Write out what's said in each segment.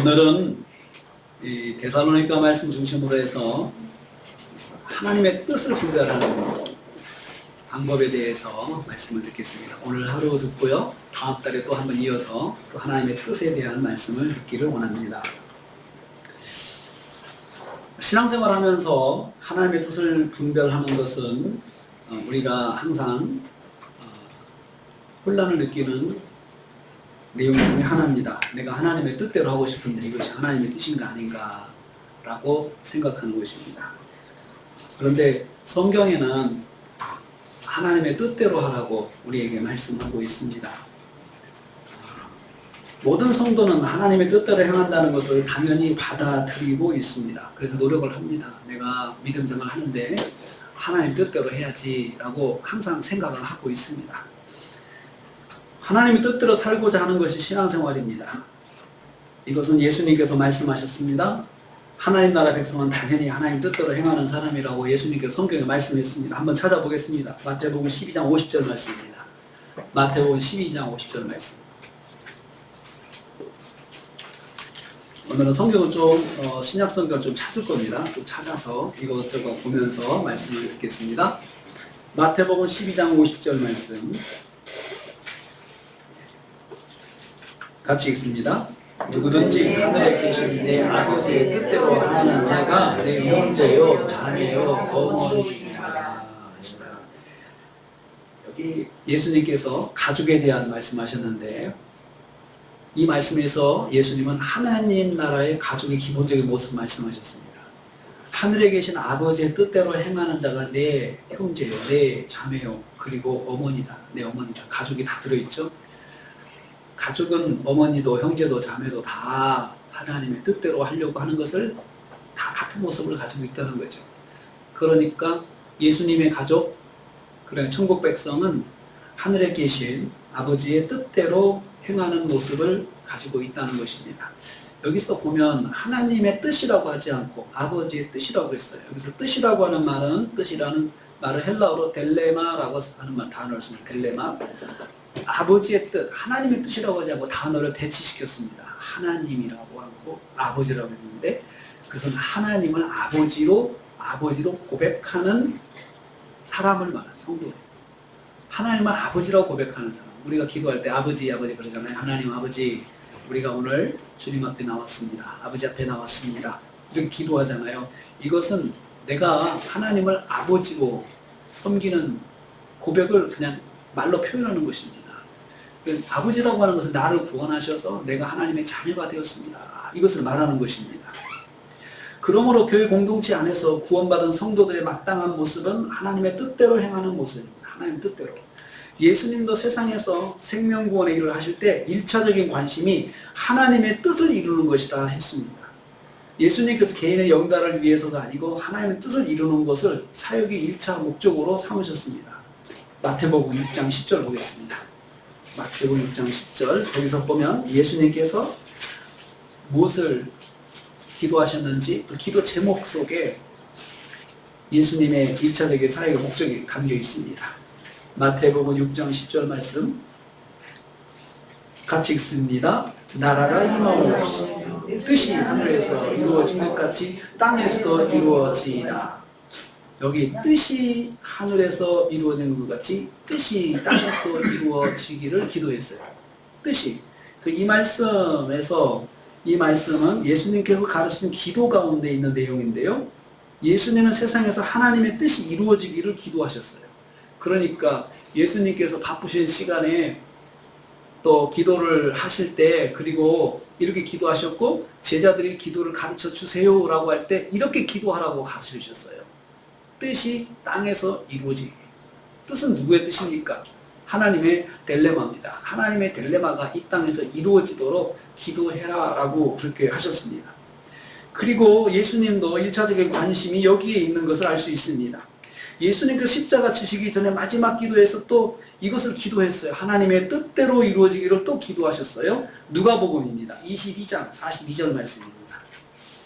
오늘은 이 데살로니가 말씀 중심으로 해서 하나님의 뜻을 분별하는 방법에 대해서 말씀을 듣겠습니다. 오늘 하루 듣고요. 다음 달에 또 한번 이어서 또 하나님의 뜻에 대한 말씀을 듣기를 원합니다. 신앙생활 하면서 하나님의 뜻을 분별하는 것은 우리가 항상 혼란을 느끼는 내용 중에 하나입니다. 내가 하나님의 뜻대로 하고 싶은데 이것이 하나님의 뜻인가 아닌가 라고 생각하는 것입니다. 그런데 성경에는 하나님의 뜻대로 하라고 우리에게 말씀하고 있습니다. 모든 성도는 하나님의 뜻대로 행한다는 것을 당연히 받아들이고 있습니다. 그래서 노력을 합니다. 내가 믿음 생활을 하는데 하나님 뜻대로 해야지 라고 항상 생각을 하고 있습니다. 하나님의 뜻대로 살고자 하는 것이 신앙생활입니다. 이것은 예수님께서 말씀하셨습니다. 하나님 나라 백성은 당연히 하나님 뜻대로 행하는 사람이라고 예수님께서 성경에 말씀했습니다. 한번 찾아보겠습니다. 마태복음 12장 50절 말씀입니다. 마태복음 12장 50절 말씀. 오늘은 성경을 좀 신약 성경을 좀 찾을 겁니다. 좀 찾아서 이것저것 보면서 말씀을 듣겠습니다. 마태복음 12장 50절 말씀 같이 읽습니다. 누구든지 하늘에 계신 내 아버지의 뜻대로 하는 자가 내 형제요 자매요 어머니이라. 여기 예수님께서 가족에 대한 말씀하셨는데 이 말씀에서 예수님은 하나님 나라의 가족의 기본적인 모습 말씀하셨습니다. 하늘에 계신 아버지의 뜻대로 행하는 자가 내 형제요 내 자매요 그리고 어머니다. 내 어머니다. 가족이 다 들어있죠. 가족은 어머니도 형제도 자매도 다 하나님의 뜻대로 하려고 하는 것을 다 같은 모습을 가지고 있다는 거죠. 그러니까 예수님의 가족, 그래 천국 백성은 하늘에 계신 아버지의 뜻대로 행하는 모습을 가지고 있다는 것입니다. 여기서 보면 하나님의 뜻이라고 하지 않고 아버지의 뜻이라고 했어요. 여기서 뜻이라고 하는 말은 뜻이라는 말을 헬라어로 델레마라고 하는 단어를 씁니다. 델레마. 아버지의 뜻, 하나님의 뜻이라고 하지 않고 단어를 대치시켰습니다. 하나님이라고 하고 아버지라고 했는데 그것은 하나님을 아버지로 고백하는 사람을 말하는 성도예요. 하나님을 아버지라고 고백하는 사람. 우리가 기도할 때 아버지 그러잖아요. 하나님 아버지, 우리가 오늘 주님 앞에 나왔습니다. 아버지 앞에 나왔습니다. 이렇게 기도하잖아요. 이것은 내가 하나님을 아버지로 섬기는 고백을 그냥 말로 표현하는 것입니다. 아버지라고 하는 것은 나를 구원하셔서 내가 하나님의 자녀가 되었습니다. 이것을 말하는 것입니다. 그러므로 교회 공동체 안에서 구원받은 성도들의 마땅한 모습은 하나님의 뜻대로 행하는 모습입니다. 하나님 뜻대로. 예수님도 세상에서 생명구원의 일을 하실 때 1차적인 관심이 하나님의 뜻을 이루는 것이다 했습니다. 예수님께서 개인의 영달을 위해서가 아니고 하나님의 뜻을 이루는 것을 사역의 1차 목적으로 삼으셨습니다. 마태복음 6장 10절 보겠습니다. 마태복음 6장 10절 거기서 보면 예수님께서 무엇을 기도하셨는지 그 기도 제목 속에 예수님의 1차적인 사역의 목적이 담겨 있습니다. 마태복음 6장 10절 말씀 같이 읽습니다. 나라가 임하옵시며 뜻이 하늘에서 이루어진 것 같이 땅에서도 이루어지이다. 여기 뜻이 하늘에서 이루어진 것 같이 뜻이 땅에서 이루어지기를 기도했어요. 뜻이. 이 말씀에서 이 말씀은 예수님께서 가르치는 기도 가운데 있는 내용인데요. 예수님은 세상에서 하나님의 뜻이 이루어지기를 기도하셨어요. 그러니까 예수님께서 바쁘신 시간에 또 기도를 하실 때 그리고 이렇게 기도하셨고 제자들이 기도를 가르쳐 주세요 라고 할 때 이렇게 기도하라고 가르쳐 주셨어요. 뜻이 땅에서 이루어지기. 뜻은 누구의 뜻입니까? 하나님의 딜레마입니다. 하나님의 딜레마가 이 땅에서 이루어지도록 기도해라 라고 그렇게 하셨습니다. 그리고 예수님도 1차적인 관심이 여기에 있는 것을 알 수 있습니다. 예수님께서 십자가 지시기 전에 마지막 기도에서 또 이것을 기도했어요. 하나님의 뜻대로 이루어지기를 또 기도하셨어요. 누가복음입니다. 22장 42절 말씀입니다.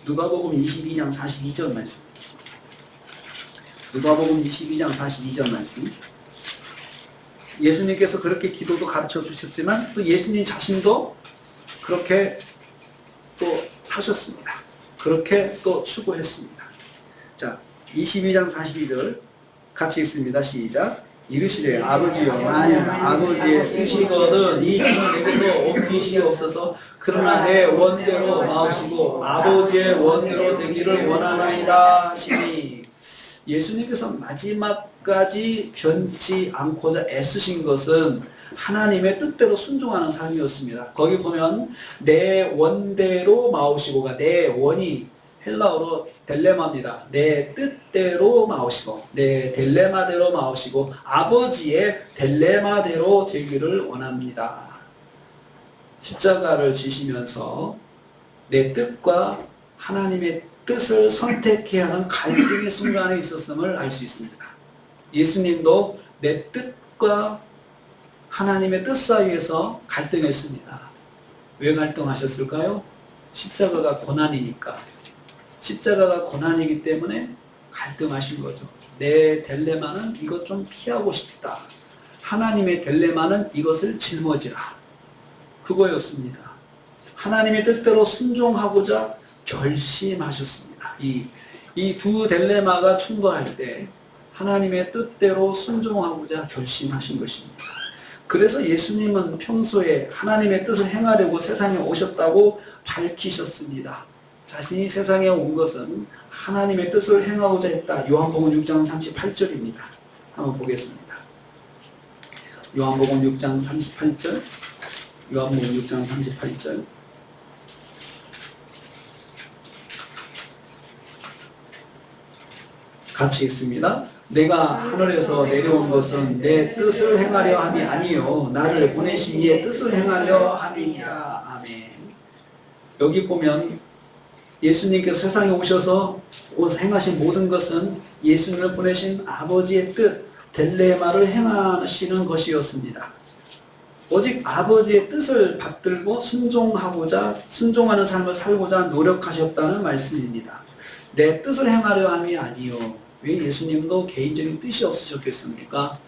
누가복음 22장 42절 말씀. 누가복음 22장 42절 말씀. 예수님께서 그렇게 기도도 가르쳐 주셨지만 또 예수님 자신도 그렇게 또 사셨습니다. 그렇게 또 추구했습니다. 자, 22장 42절 같이 읽습니다. 시작. 이르시되 아버지여 만일 아버지의 뜻이거든 이 잔을 내게서 옮기시옵소서. 그러나 내 원대로 마시고 아버지의 원대로 되기를 원하나이다 하시니, 예수님께서 마지막까지 변치 않고자 애쓰신 것은 하나님의 뜻대로 순종하는 삶이었습니다. 거기 보면 내 원대로 마오시고가, 내 원이 헬라어로 델레마입니다. 내 뜻대로 마오시고, 내 델레마대로 마오시고, 아버지의 델레마대로 되기를 원합니다. 십자가를 지시면서 내 뜻과 하나님의 뜻을 선택해야 하는 갈등의 순간에 있었음을 알 수 있습니다. 예수님도 내 뜻과 하나님의 뜻 사이에서 갈등했습니다. 왜 갈등하셨을까요? 십자가가 고난이니까. 십자가가 고난이기 때문에 갈등하신 거죠. 내 딜레마는 이것 좀 피하고 싶다. 하나님의 딜레마는 이것을 짊어지라. 그거였습니다. 하나님의 뜻대로 순종하고자 결심하셨습니다. 이 두 딜레마가 충돌할 때 하나님의 뜻대로 순종하고자 결심하신 것입니다. 그래서 예수님은 평소에 하나님의 뜻을 행하려고 세상에 오셨다고 밝히셨습니다. 자신이 세상에 온 것은 하나님의 뜻을 행하고자 했다. 요한복음 6장 38절입니다. 한번 보겠습니다. 요한복음 6장 38절. 요한복음 6장 38절. 같이 읽습니다. 내가 하늘에서 내려온 것은 내 뜻을 행하려 함이 아니요 나를 보내신 이의 뜻을 행하려 함이니라. 아멘. 여기 보면 예수님께서 세상에 오셔서 행하신 모든 것은 예수님을 보내신 아버지의 뜻, 델레마를 행하시는 것이었습니다. 오직 아버지의 뜻을 받들고 순종하는 삶을 살고자 노력하셨다는 말씀입니다. 내 뜻을 행하려 함이 아니요. 왜 예수님도 개인적인 뜻이 없으셨겠습니까?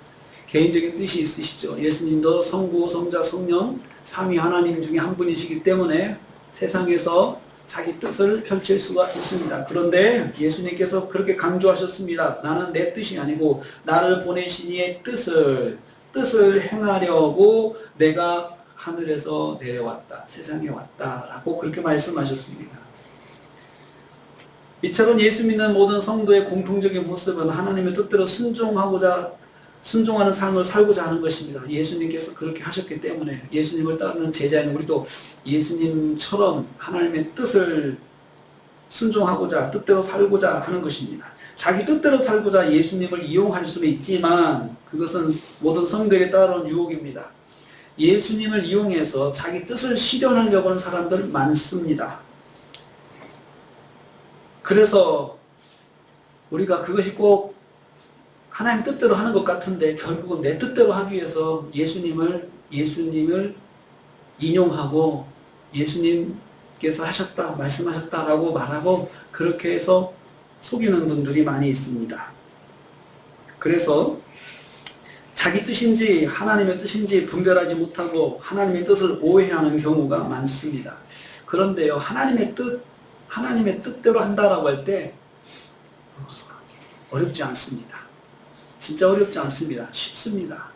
개인적인 뜻이 있으시죠. 예수님도 성부, 성자, 성령 삼위 하나님 중에 한 분이시기 때문에 세상에서 자기 뜻을 펼칠 수가 있습니다. 그런데 예수님께서 그렇게 강조하셨습니다. 나는 내 뜻이 아니고 나를 보내신 이의 뜻을 행하려고 내가 하늘에서 내려왔다. 세상에 왔다. 라고 그렇게 말씀하셨습니다. 이처럼 예수 믿는 모든 성도의 공통적인 모습은 하나님의 뜻대로 순종하는 삶을 살고자 하는 것입니다. 예수님께서 그렇게 하셨기 때문에 예수님을 따르는 제자인 우리도 예수님처럼 하나님의 뜻을 순종하고자 뜻대로 살고자 하는 것입니다. 자기 뜻대로 살고자 예수님을 이용할 수는 있지만 그것은 모든 성도에게 따라오는 유혹입니다. 예수님을 이용해서 자기 뜻을 실현하려고 하는 사람들 많습니다. 그래서 우리가 그것이 꼭 하나님 뜻대로 하는 것 같은데 결국은 내 뜻대로 하기 위해서 예수님을 인용하고 예수님께서 하셨다, 말씀하셨다라고 말하고 그렇게 해서 속이는 분들이 많이 있습니다. 그래서 자기 뜻인지 하나님의 뜻인지 분별하지 못하고 하나님의 뜻을 오해하는 경우가 많습니다. 그런데요, 하나님의 뜻대로 한다라고 할 때 어렵지 않습니다. 진짜 어렵지 않습니다. 쉽습니다.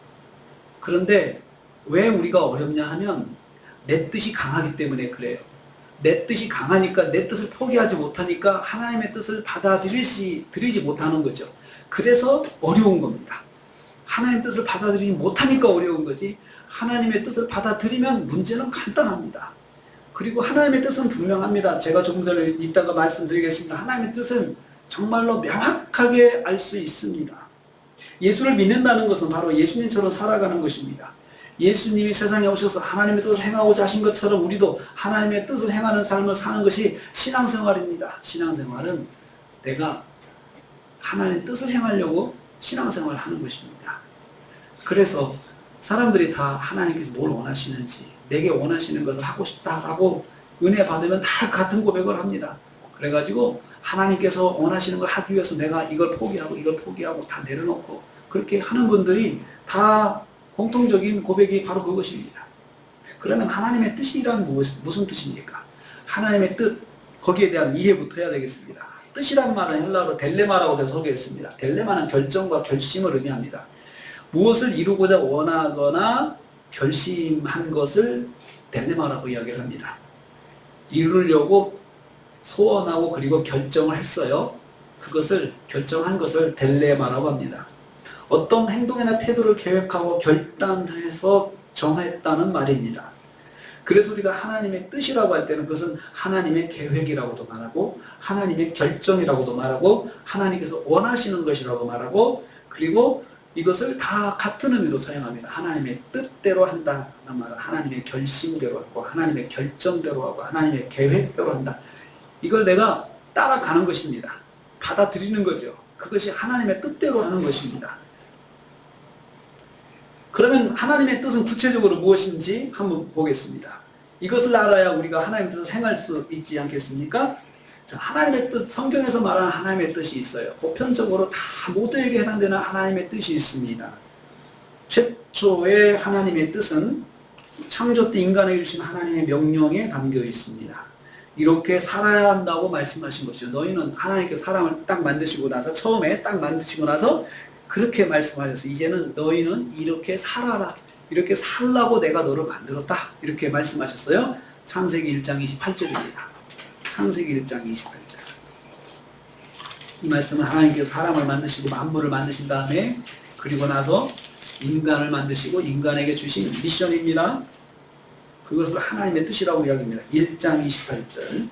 그런데 왜 우리가 어렵냐 하면 내 뜻이 강하기 때문에 그래요. 내 뜻이 강하니까 내 뜻을 포기하지 못하니까 하나님의 뜻을 받아들이지 못하는 거죠. 그래서 어려운 겁니다. 하나님의 뜻을 받아들이지 못하니까 어려운 거지, 하나님의 뜻을 받아들이면 문제는 간단합니다. 그리고 하나님의 뜻은 분명합니다. 제가 조금 전에 이따가 말씀드리겠습니다. 하나님의 뜻은 정말로 명확하게 알 수 있습니다. 예수를 믿는다는 것은 바로 예수님처럼 살아가는 것입니다. 예수님이 세상에 오셔서 하나님의 뜻을 행하고자 하신 것처럼 우리도 하나님의 뜻을 행하는 삶을 사는 것이 신앙생활입니다. 신앙생활은 내가 하나님의 뜻을 행하려고 신앙생활을 하는 것입니다. 그래서 사람들이 다 하나님께서 뭘 원하시는지, 내게 원하시는 것을 하고 싶다라고 은혜 받으면 다 같은 고백을 합니다. 그래가지고 하나님께서 원하시는 걸 하기 위해서 내가 이걸 포기하고 다 내려놓고 그렇게 하는 분들이 다 공통적인 고백이 바로 그것입니다. 그러면 하나님의 뜻이란 무슨 뜻입니까? 하나님의 뜻, 거기에 대한 이해부터 해야 되겠습니다. 뜻이란 말은 헬라어로 델레마라고 제가 소개했습니다. 델레마는 결정과 결심을 의미합니다. 무엇을 이루고자 원하거나 결심한 것을 델레마라고 이야기를 합니다. 이루려고 소원하고 그리고 결정을 했어요. 그것을 결정한 것을 델레마라고 합니다. 어떤 행동이나 태도를 계획하고 결단해서 정했다는 말입니다. 그래서 우리가 하나님의 뜻이라고 할 때는 그것은 하나님의 계획이라고도 말하고 하나님의 결정이라고도 말하고 하나님께서 원하시는 것이라고 말하고 그리고 이것을 다 같은 의미로 사용합니다. 하나님의 뜻대로 한다는 말은 하나님의 결심대로 하고 하나님의 결정대로 하고 하나님의 계획대로 한다. 이걸 내가 따라가는 것입니다. 받아들이는 거죠. 그것이 하나님의 뜻대로 하는 것입니다. 그러면 하나님의 뜻은 구체적으로 무엇인지 한번 보겠습니다. 이것을 알아야 우리가 하나님의 뜻을 행할 수 있지 않겠습니까? 자, 하나님의 뜻, 성경에서 말하는 하나님의 뜻이 있어요. 보편적으로 다 모두에게 해당되는 하나님의 뜻이 있습니다. 최초의 하나님의 뜻은 창조 때 인간에게 주신 하나님의 명령에 담겨 있습니다. 이렇게 살아야 한다고 말씀하신 것이죠. 너희는 하나님께서 사람을 딱 만드시고 나서 처음에 딱 만드시고 나서 그렇게 말씀하셔서 이제는 너희는 이렇게 살아라. 이렇게 살라고 내가 너를 만들었다. 이렇게 말씀하셨어요. 창세기 1장 28절입니다. 창세기 1장 28절. 이 말씀은 하나님께서 사람을 만드시고 만물을 만드신 다음에 그리고 나서 인간을 만드시고 인간에게 주신 미션입니다. 그것을 하나님의 뜻이라고 이야기합니다. 1장 28절.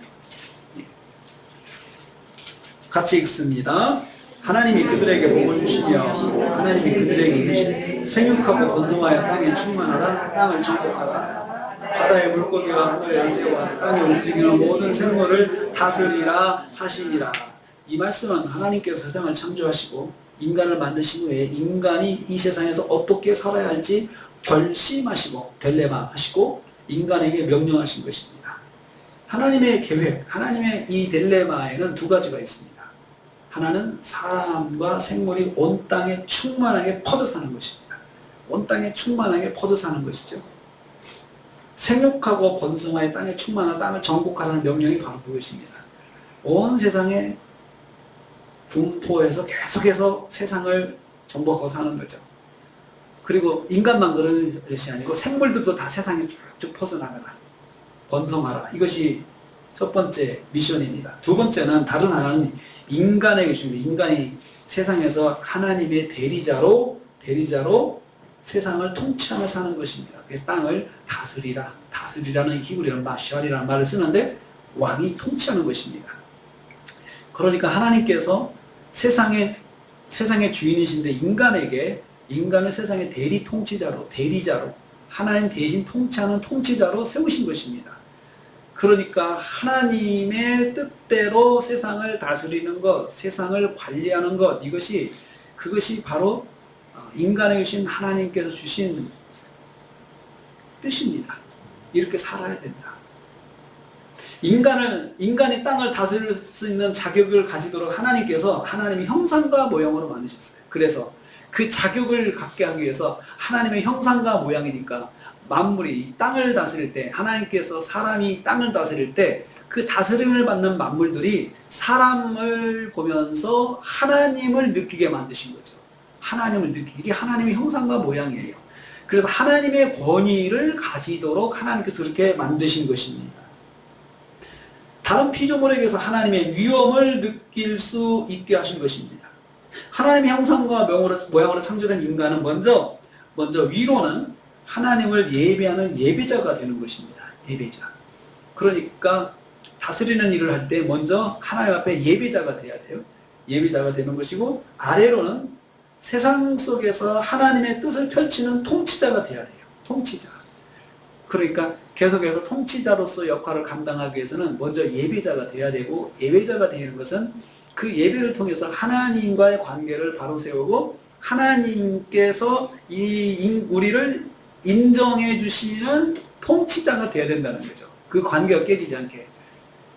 같이 읽습니다. 하나님이 그들에게 복을 주시며 하나님이 그들에게 이르시되 생육하고 번성하여 땅에 충만하라. 땅을 정복하라. 바다의 물고기와 하늘의 새와 땅에 움직이는 모든 생물을 다스리라 하시니라. 이 말씀은 하나님께서 세상을 창조하시고 인간을 만드신 후에 인간이 이 세상에서 어떻게 살아야 할지 결심하시고 델레마 하시고 인간에게 명령하신 것입니다. 하나님의 계획, 하나님의 이 델레마에는 두 가지가 있습니다. 하나는 사람과 생물이 온 땅에 충만하게 퍼져 사는 것입니다. 온 땅에 충만하게 퍼져 사는 것이죠. 생육하고 번성하여 땅에 충만한 땅을 정복하라는 명령이 바로 그것입니다. 온 세상에 분포해서 계속해서 세상을 정복하고 사는 거죠. 그리고 인간만 그런 것이 아니고 생물들도 다 세상에 쭉쭉 퍼져나가라. 번성하라. 이것이 첫 번째 미션입니다. 두 번째는 다른 하나는 인간에게 줍니다. 인간이 세상에서 하나님의 대리자로 세상을 통치하며 사는 것입니다. 그 땅을 다스리라. 다스리라는 히브리어는 마샬이라는 말을 쓰는데 왕이 통치하는 것입니다. 그러니까 하나님께서 세상의 주인이신데 인간을 세상의 대리자로 하나님 대신 통치하는 통치자로 세우신 것입니다. 그러니까 하나님의 뜻대로 세상을 다스리는 것, 세상을 관리하는 것, 그것이 바로 인간에게 주신 하나님께서 주신 뜻입니다. 이렇게 살아야 된다. 인간이 땅을 다스릴 수 있는 자격을 가지도록 하나님이 형상과 모형으로 만드셨어요. 그래서 그 자격을 갖게 하기 위해서 하나님의 형상과 모양이니까 만물이 땅을 다스릴 때 하나님께서 사람이 땅을 다스릴 때 그 다스림을 받는 만물들이 사람을 보면서 하나님을 느끼게 만드신 거죠. 이게 하나님의 형상과 모양이에요. 그래서 하나님의 권위를 가지도록 하나님께서 그렇게 만드신 것입니다. 다른 피조물에게서 하나님의 위엄을 느낄 수 있게 하신 것입니다. 하나님의 형상과 모양으로 창조된 인간은 먼저 위로는 하나님을 예배하는 예배자가 되는 것입니다. 예배자. 그러니까 다스리는 일을 할 때 먼저 하나님 앞에 예배자가 돼야 돼요. 예배자가 되는 것이고 아래로는 세상 속에서 하나님의 뜻을 펼치는 통치자가 돼야 돼요. 통치자. 그러니까 계속해서 통치자로서 역할을 감당하기 위해서는 먼저 예배자가 돼야 되고 예배자가 되는 것은 그 예배를 통해서 하나님과의 관계를 바로 세우고 하나님께서 우리를 인정해 주시는 통치자가 되어야 된다는 거죠. 그 관계가 깨지지 않게.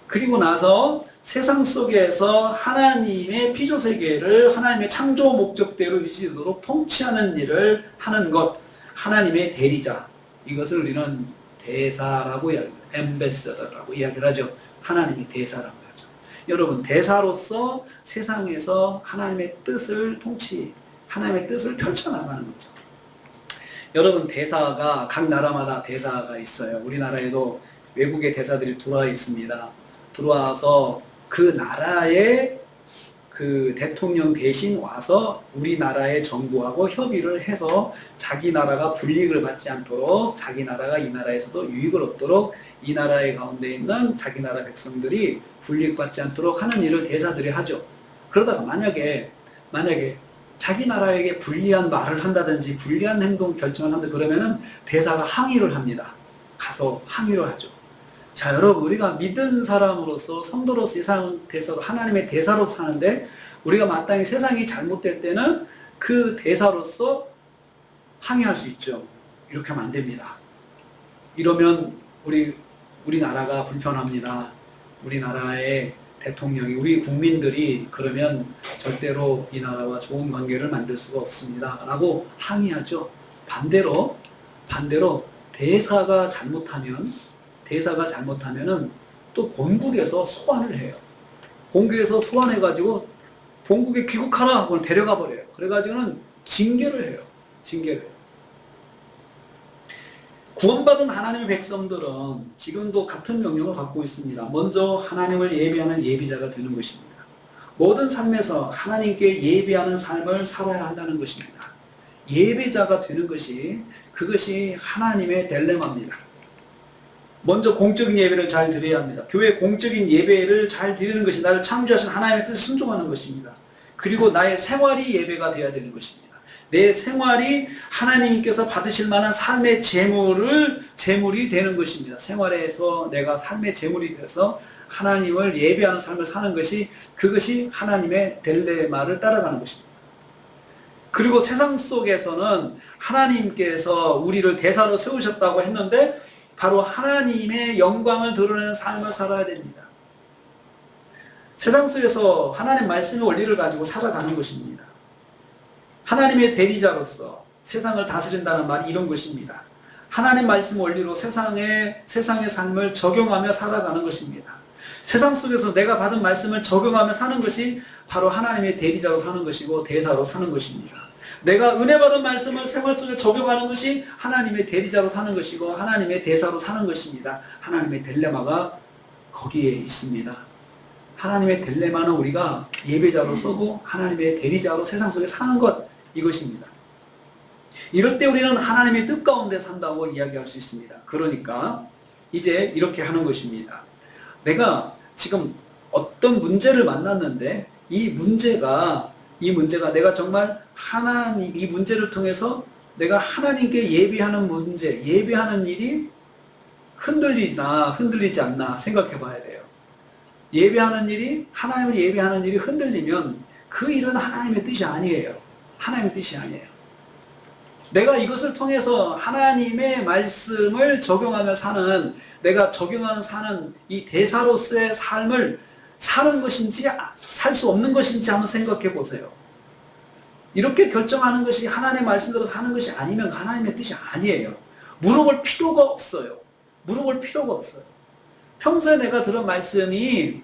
그리고 나서 세상 속에서 하나님의 피조세계를 하나님의 창조 목적대로 유지되도록 통치하는 일을 하는 것, 하나님의 대리자. 이것을 우리는 대사라고 이야기합니다. 엠베서더라고 이야기를 하죠. 하나님이 대사라고 하죠. 여러분, 대사로서 세상에서 하나님의 뜻을 하나님의 뜻을 펼쳐나가는 거죠. 여러분, 대사가 각 나라마다 대사가 있어요. 우리나라에도 외국의 대사들이 들어와 있습니다. 들어와서 그 나라의 그 대통령 대신 와서 우리나라의 정부하고 협의를 해서 자기 나라가 불이익을 받지 않도록, 자기 나라가 이 나라에서도 유익을 얻도록, 이 나라의 가운데 있는 자기 나라 백성들이 불이익 받지 않도록 하는 일을 대사들이 하죠. 그러다가 만약에 자기 나라에게 불리한 말을 한다든지 불리한 행동 결정을 한다 그러면은 대사가 항의를 합니다. 가서 항의를 하죠. 자, 여러분, 우리가 믿은 사람으로서 성도로서 세상 대사로, 하나님의 대사로서 사는데, 우리가 마땅히 세상이 잘못될 때는 그 대사로서 항의할 수 있죠. 이렇게 하면 안 됩니다. 이러면 우리나라가 불편합니다. 우리나라의 대통령이, 우리 국민들이 그러면 절대로 이 나라와 좋은 관계를 만들 수가 없습니다. 라고 항의하죠. 반대로 대사가 잘못하면은 또 본국에서 소환을 해요. 본국에서 소환해가지고 본국에 귀국하라 하고 데려가 버려요. 그래가지고는 징계를 해요. 구원받은 하나님의 백성들은 지금도 같은 명령을 받고 있습니다. 먼저 하나님을 예배하는 예비자가 되는 것입니다. 모든 삶에서 하나님께 예배하는 삶을 살아야 한다는 것입니다. 예배자가 되는 그것이 하나님의 딜레마입니다. 먼저 공적인 예배를 잘 드려야 합니다. 교회 공적인 예배를 잘 드리는 것이 나를 창조하신 하나님의 뜻에 순종하는 것입니다. 그리고 나의 생활이 예배가 되어야 되는 것입니다. 내 생활이 하나님께서 받으실 만한 삶의 제물이 되는 것입니다. 생활에서 내가 삶의 제물이 되어서 하나님을 예배하는 삶을 사는 그것이 하나님의 딜레마를 따라가는 것입니다. 그리고 세상 속에서는 하나님께서 우리를 대사로 세우셨다고 했는데 바로 하나님의 영광을 드러내는 삶을 살아야 됩니다. 세상 속에서 하나님 말씀의 원리를 가지고 살아가는 것입니다. 하나님의 대리자로서 세상을 다스린다는 말이 이런 것입니다. 하나님 말씀 원리로 세상의 삶을 적용하며 살아가는 것입니다. 세상 속에서 내가 받은 말씀을 적용하며 사는 것이 바로 하나님의 대리자로 사는 것이고 대사로 사는 것입니다. 내가 은혜 받은 말씀을 생활 속에 적용하는 것이 하나님의 대리자로 사는 것이고 하나님의 대사로 사는 것입니다. 하나님의 딜레마가 거기에 있습니다. 하나님의 딜레마는 우리가 예배자로 서고 하나님의 대리자로 세상 속에 사는 이것입니다. 이럴 때 우리는 하나님의 뜻 가운데 산다고 이야기할 수 있습니다. 그러니까 이제 이렇게 하는 것입니다. 내가 지금 어떤 문제를 만났는데 이 문제가 내가 정말 이 문제를 통해서 내가 하나님께 예배하는 일이 흔들리지 않나 생각해 봐야 돼요. 하나님을 예배하는 일이 흔들리면 그 일은 하나님의 뜻이 아니에요. 내가 이것을 통해서 하나님의 말씀을 적용하며 내가 적용하며 사는 이 대사로서의 삶을 사는 것인지 살 수 없는 것인지 한번 생각해 보세요. 이렇게 결정하는 것이 하나님의 말씀대로 사는 것이 아니면 하나님의 뜻이 아니에요. 물어볼 필요가 없어요. 평소에 내가 들은 말씀이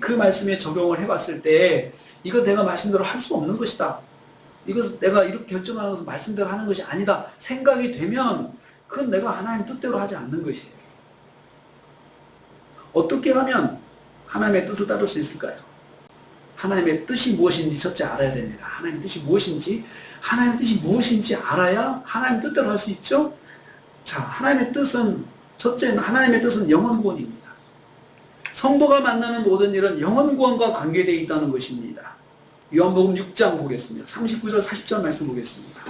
그 말씀에 적용을 해봤을 때 이거 내가 말씀대로 할 수 없는 것이다. 이것은 내가 이렇게 결정하는 것은 말씀대로 하는 것이 아니다. 생각이 되면 그건 내가 하나님 뜻대로 하지 않는 것이에요. 어떻게 하면 하나님의 뜻을 따를 수 있을까요? 하나님의 뜻이 무엇인지 첫째 알아야 됩니다. 하나님의 뜻이 무엇인지 알아야 하나님 뜻대로 할 수 있죠? 자, 첫째는 하나님의 뜻은 영혼구원입니다. 성도가 만나는 모든 일은 영혼구원과 관계되어 있다는 것입니다. 요한복음 6장 보겠습니다. 39절 40절 말씀 보겠습니다.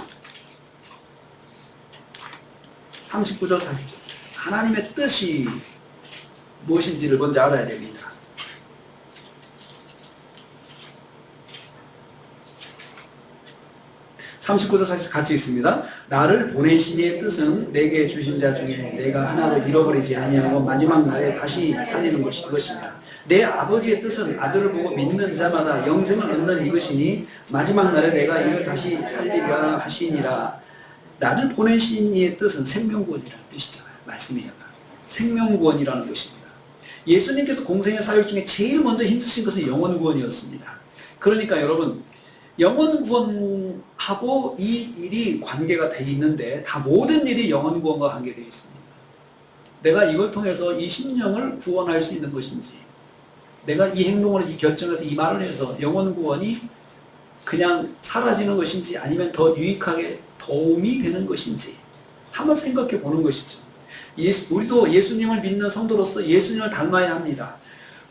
39절 40절 하나님의 뜻이 무엇인지를 먼저 알아야 됩니다. 39절 40절 같이 있습니다. 나를 보내신 이의 뜻은 내게 주신 자 중에 내가 하나도 잃어버리지 아니하고 마지막 날에 다시 살리는 이것입니다. 내 아버지의 뜻은 아들을 보고 믿는 자마다 영생을 얻는 이것이니 마지막 날에 내가 이를 다시 살리려 하시니라. 나를 보내신 이의 뜻은 생명구원이라는 뜻이잖아요. 말씀이잖아요. 생명구원이라는 것입니다. 예수님께서 공생의 사역 중에 제일 먼저 힘쓰신 것은 영혼 구원이었습니다. 그러니까 여러분, 영혼 구원하고 이 일이 관계가 돼 있는데 다 모든 일이 영혼 구원과 관계되어 있습니다. 내가 이걸 통해서 이 심령을 구원할 수 있는 것인지, 내가 이 행동을 이 결정해서 이 말을 해서 영혼 구원이 그냥 사라지는 것인지 아니면 더 유익하게 도움이 되는 것인지 한번 생각해 보는 것이죠. 우리도 예수님을 믿는 성도로서 예수님을 닮아야 합니다.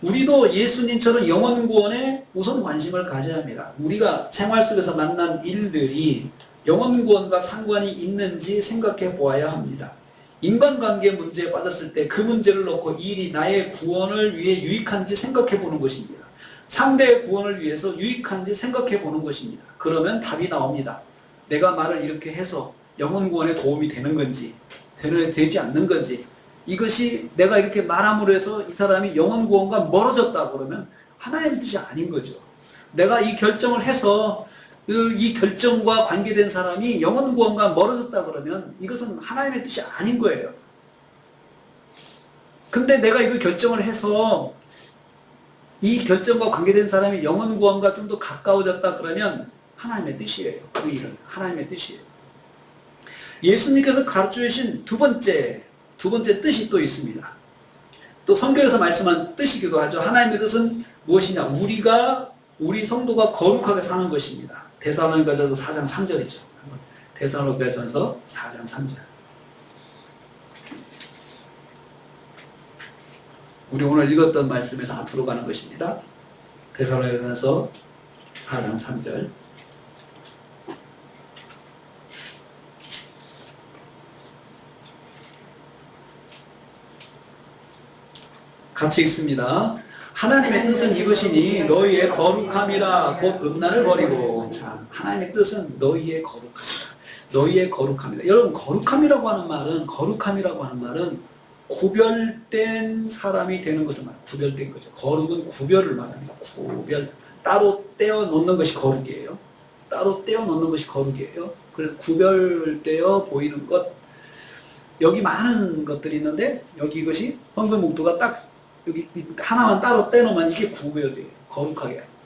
우리도 예수님처럼 영혼 구원에 우선 관심을 가져야 합니다. 우리가 생활 속에서 만난 일들이 영혼 구원과 상관이 있는지 생각해 보아야 합니다. 인간관계 문제에 빠졌을 때 그 문제를 놓고 이 일이 나의 구원을 위해 유익한지 생각해 보는 것입니다. 상대의 구원을 위해서 유익한지 생각해 보는 것입니다. 그러면 답이 나옵니다. 내가 말을 이렇게 해서 영혼 구원에 도움이 되는 건지 되지 않는 건지, 이것이 내가 이렇게 말함으로 해서 이 사람이 영혼 구원과 멀어졌다 그러면 하나님의 뜻이 아닌 거죠. 내가 이 결정을 해서 이 결정과 관계된 사람이 영혼 구원과 멀어졌다 그러면 이것은 하나님의 뜻이 아닌 거예요. 근데 내가 이걸 결정을 해서 이 결정과 관계된 사람이 영혼 구원과 좀 더 가까워졌다 그러면 하나님의 뜻이에요. 그 일은 하나님의 뜻이에요. 예수님께서 가르쳐 주신 두 번째 뜻이 또 있습니다. 또 성경에서 말씀한 뜻이기도 하죠. 하나님의 뜻은 무엇이냐? 우리 성도가 거룩하게 사는 것입니다. 데살로니가전서 4장 3절이죠. 데살로니가전서 4장 3절. 우리 오늘 읽었던 말씀에서 앞으로 가는 것입니다. 데살로니가전서 4장 3절. 같이 읽습니다. 하나님의 뜻은 이것이니 너희의 거룩함이라 곧 음란을 버리고. 자, 하나님의 뜻은 너희의 거룩함이다. 너희의 거룩함이다. 여러분, 거룩함이라고 하는 말은 구별된 사람이 되는 것을 말합니다. 구별된 거죠. 거룩은 구별을 말합니다. 구별. 따로 떼어 놓는 것이 거룩이에요. 따로 떼어 놓는 것이 거룩이에요. 그래서 구별되어 보이는 것. 여기 많은 것들이 있는데 여기 이것이 헌금 목도가 딱 여기 하나만 따로 떼놓으면 이게 구별이에요.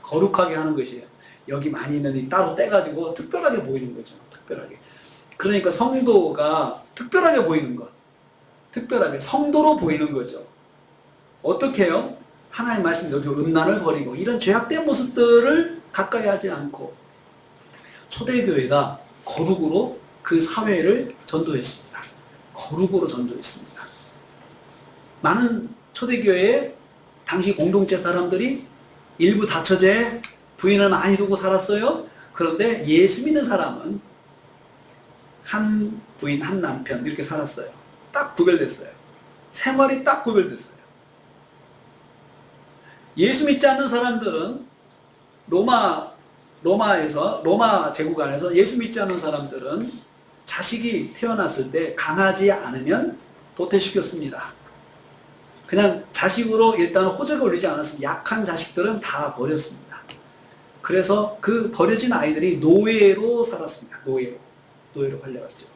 거룩하게 하는 것이에요. 여기 많이 있는데 따로 떼가지고 특별하게 보이는 거죠. 특별하게. 그러니까 성도가 특별하게 보이는 것. 특별하게 성도로 보이는 거죠. 어떻게 해요? 하나님 말씀 여기 음란을 버리고 이런 죄악된 모습들을 가까이 하지 않고 초대교회가 거룩으로 그 사회를 전도했습니다. 거룩으로 전도했습니다. 많은 초대교회의 당시 공동체 사람들이 일부 다처제에 부인을 많이 두고 살았어요. 그런데 예수 믿는 사람은 한 부인, 한 남편 이렇게 살았어요. 딱 구별됐어요. 생활이 딱 구별됐어요. 예수 믿지 않는 사람들은 로마 제국 안에서 예수 믿지 않는 사람들은 자식이 태어났을 때 강하지 않으면 도태시켰습니다. 그냥 자식으로 일단 호적에 올리지 않았으면 약한 자식들은 다 버렸습니다. 그래서 그 버려진 아이들이 노예로 살았습니다. 노예로 팔려갔죠.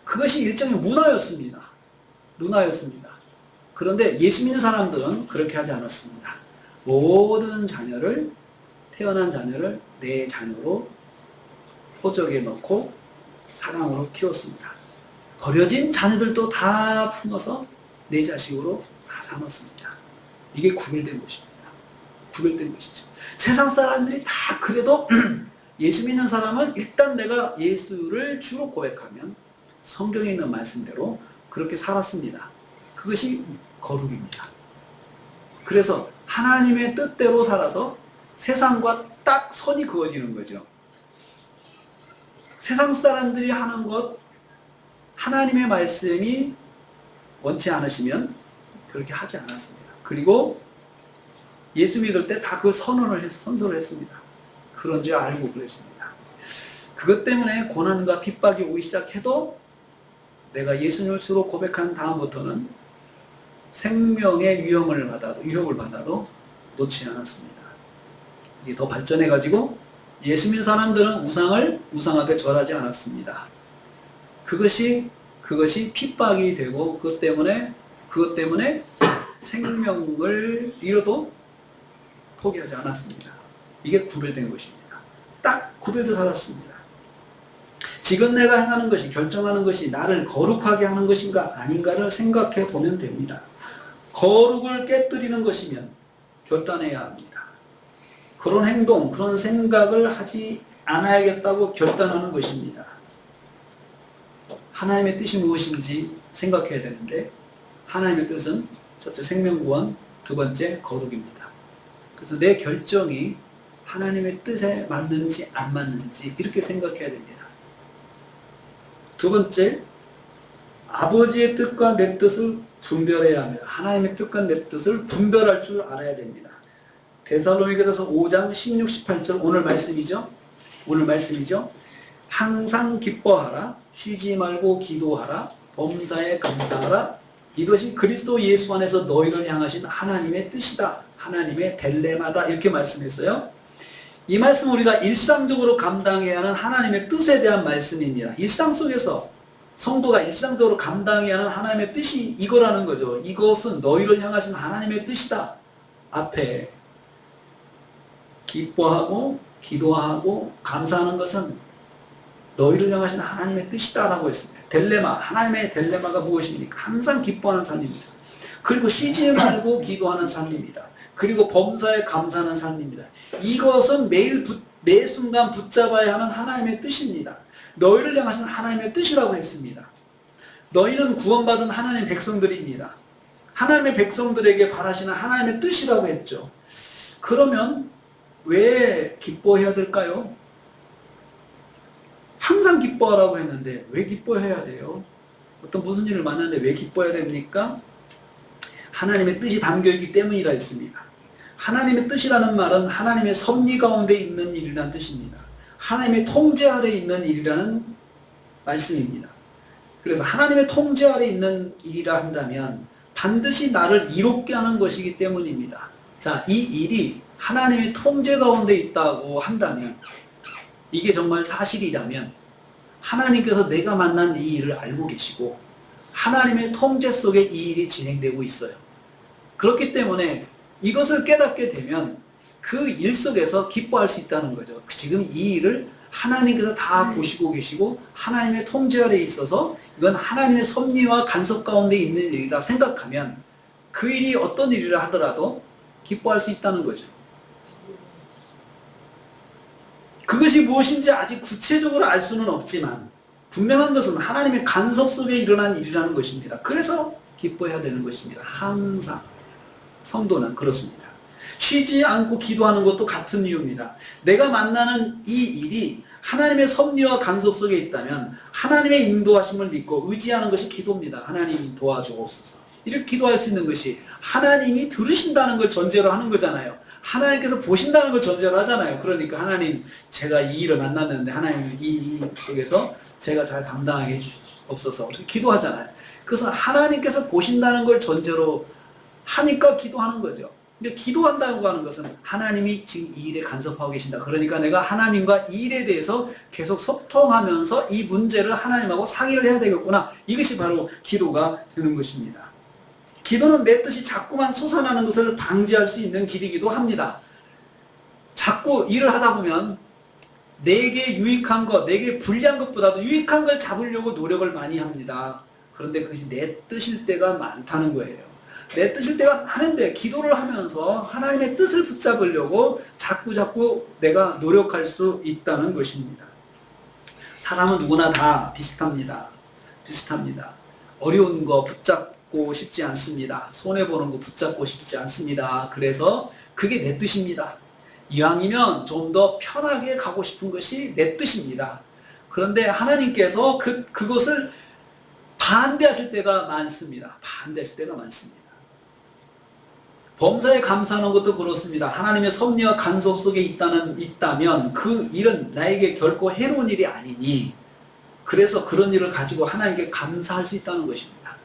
그것이 일종의 문화였습니다. 그런데 예수 믿는 사람들은 그렇게 하지 않았습니다. 모든 태어난 자녀를 내 자녀로 호적에 넣고 사랑으로 키웠습니다. 버려진 자녀들도 다 품어서 내 자식으로 다 삼았습니다. 이게 구별된 것입니다. 구별된 것이죠. 세상 사람들이 다 그래도 예수 믿는 사람은 일단 내가 예수를 주로 고백하면 성경에 있는 말씀대로 그렇게 살았습니다. 그것이 거룩입니다. 그래서 하나님의 뜻대로 살아서 세상과 딱 선이 그어지는 거죠. 세상 사람들이 하는 것, 하나님의 말씀이 원치 않으시면 그렇게 하지 않았습니다. 그리고 예수 믿을 때 다 그 선서를 했습니다. 그런 줄 알고 그랬습니다. 그것 때문에 고난과 핍박이 오기 시작해도 내가 예수님을 주로 고백한 다음부터는 생명의 유혹을 받아도 놓지 않았습니다. 이게 더 발전해가지고 예수 믿는 사람들은 우상을 우상하게 절하지 않았습니다. 그것이 핍박이 되고 그것 때문에 생명을 잃어도 포기하지 않았습니다. 이게 구별된 것입니다. 딱 구별돼 살았습니다. 지금 내가 행하는 것이, 결정하는 것이 나를 거룩하게 하는 것인가 아닌가를 생각해 보면 됩니다. 거룩을 깨뜨리는 것이면 결단해야 합니다. 그런 행동, 그런 생각을 하지 않아야겠다고 결단하는 것입니다. 하나님의 뜻이 무엇인지 생각해야 되는데, 하나님의 뜻은 첫째 생명구원, 두 번째 거룩입니다. 그래서 내 결정이 하나님의 뜻에 맞는지 안 맞는지 이렇게 생각해야 됩니다. 두 번째, 아버지의 뜻과 내 뜻을 분별해야 합니다. 하나님의 뜻과 내 뜻을 분별할 줄 알아야 됩니다. 데살로니가서 5장 16, 18절 오늘 말씀이죠. 항상 기뻐하라, 쉬지 말고 기도하라, 범사에 감사하라. 이것이 그리스도 예수 안에서 너희를 향하신 하나님의 뜻이다. 하나님의 델레마다. 이렇게 말씀했어요. 이 말씀은 우리가 일상적으로 감당해야 하는 하나님의 뜻에 대한 말씀입니다. 일상 속에서 성도가 일상적으로 감당해야 하는 하나님의 뜻이 이거라는 거죠. 이것은 너희를 향하신 하나님의 뜻이다. 앞에 기뻐하고 기도하고 감사하는 것은 너희를 향하신 하나님의 뜻이다라고 했습니다. 델레마, 하나님의 델레마가 무엇입니까? 항상 기뻐하는 삶입니다. 그리고 쉬지 말고 기도하는 삶입니다. 그리고 범사에 감사하는 삶입니다. 이것은 매 순간 붙잡아야 하는 하나님의 뜻입니다. 너희를 향하신 하나님의 뜻이라고 했습니다. 너희는 구원받은 하나님의 백성들입니다. 하나님의 백성들에게 바라시는 하나님의 뜻이라고 했죠. 그러면 왜 기뻐해야 될까요? 항상 기뻐하라고 했는데 왜 기뻐해야 돼요? 어떤 무슨 일을 만났는데 왜 기뻐해야 됩니까? 하나님의 뜻이 담겨있기 때문이라 했습니다. 하나님의 뜻이라는 말은 하나님의 섭리 가운데 있는 일이라는 뜻입니다. 하나님의 통제 아래 있는 일이라는 말씀입니다. 그래서 하나님의 통제 아래 있는 일이라 한다면 반드시 나를 이롭게 하는 것이기 때문입니다. 자, 이 일이 하나님의 통제 가운데 있다고 한다면, 이게 정말 사실이라면 하나님께서 내가 만난 이 일을 알고 계시고 하나님의 통제 속에 이 일이 진행되고 있어요. 그렇기 때문에 이것을 깨닫게 되면 그 일 속에서 기뻐할 수 있다는 거죠. 지금 이 일을 하나님께서 다 보시고 계시고 하나님의 통제 아래에 있어서 이건 하나님의 섭리와 간섭 가운데 있는 일이다 생각하면 그 일이 어떤 일이라 하더라도 기뻐할 수 있다는 거죠. 그것이 무엇인지 아직 구체적으로 알 수는 없지만 분명한 것은 하나님의 간섭 속에 일어난 일이라는 것입니다. 그래서 기뻐해야 되는 것입니다. 항상 성도는 그렇습니다. 쉬지 않고 기도하는 것도 같은 이유입니다. 내가 만나는 이 일이 하나님의 섭리와 간섭 속에 있다면 하나님의 인도하심을 믿고 의지하는 것이 기도입니다. 하나님 도와주옵소서. 이렇게 기도할 수 있는 것이 하나님이 들으신다는 걸 전제로 하는 거잖아요. 하나님께서 보신다는 걸 전제로 하잖아요. 그러니까 하나님, 제가 이 일을 만났는데 하나님 이 속에서 제가 잘 감당하게 해주옵소서. 이렇게 기도하잖아요. 그래서 하나님께서 보신다는 걸 전제로 하니까 기도하는 거죠. 근데 기도한다고 하는 것은 하나님이 지금 이 일에 간섭하고 계신다. 그러니까 내가 하나님과 이 일에 대해서 계속 소통하면서 이 문제를 하나님하고 상의를 해야 되겠구나. 이것이 바로 기도가 되는 것입니다. 기도는 내 뜻이 자꾸만 솟아나는 것을 방지할 수 있는 길이기도 합니다. 자꾸 일을 하다 보면 내게 유익한 것, 내게 불리한 것보다도 유익한 걸 잡으려고 노력을 많이 합니다. 그런데 그것이 내 뜻일 때가 많다는 거예요. 내 뜻일 때가 많은데 기도를 하면서 하나님의 뜻을 붙잡으려고 자꾸 내가 노력할 수 있다는 것입니다. 사람은 누구나 다 비슷합니다. 어려운 거 붙잡고 싶지 않습니다. 손해보는 거 붙잡고 싶지 않습니다. 그래서 그게 내 뜻입니다. 이왕이면 좀 더 편하게 가고 싶은 것이 내 뜻입니다. 그런데 하나님께서 그것을 반대하실 때가 많습니다. 범사에 감사하는 것도 그렇습니다. 하나님의 섭리와 간섭 속에 있다면 그 일은 나에게 결코 해로운 일이 아니니, 그래서 그런 일을 가지고 하나님께 감사할 수 있다는 것입니다.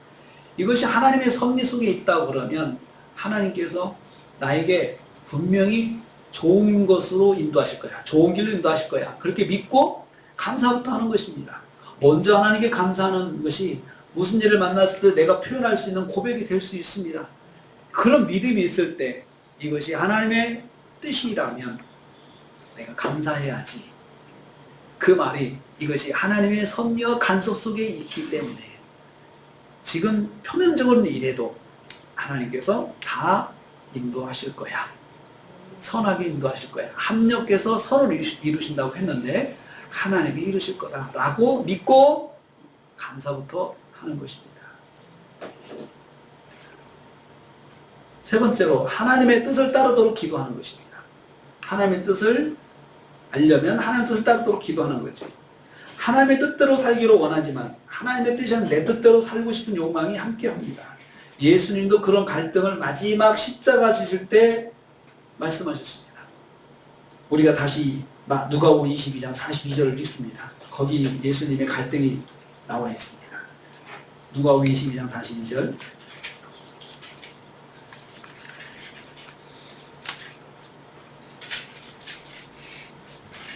이것이 하나님의 섭리 속에 있다고 그러면 하나님께서 나에게 분명히 좋은 것으로 인도하실 거야. 좋은 길로 인도하실 거야. 그렇게 믿고 감사부터 하는 것입니다. 먼저 하나님께 감사하는 것이 무슨 일을 만났을 때 내가 표현할 수 있는 고백이 될 수 있습니다. 그런 믿음이 있을 때 이것이 하나님의 뜻이라면 내가 감사해야지. 그 말이 이것이 하나님의 섭리와 간섭 속에 있기 때문에 지금 표면적으로는 이래도 하나님께서 다 인도하실 거야. 선하게 인도하실 거야. 합력해서 선을 이루신다고 했는데 하나님이 이루실 거다라고 믿고 감사부터 하는 것입니다. 세 번째로 하나님의 뜻을 따르도록 기도하는 것입니다. 하나님의 뜻을 알려면 하나님의 뜻을 따르도록 기도하는 거죠. 하나님의 뜻대로 살기로 원하지만 하나님의 뜻은 내 뜻대로 살고 싶은 욕망이 함께합니다. 예수님도 그런 갈등을 마지막 십자가 지실 때 말씀하셨습니다. 우리가 다시 누가복음 22장 42절을 읽습니다. 거기 예수님의 갈등이 나와 있습니다. 누가복음 22장 42절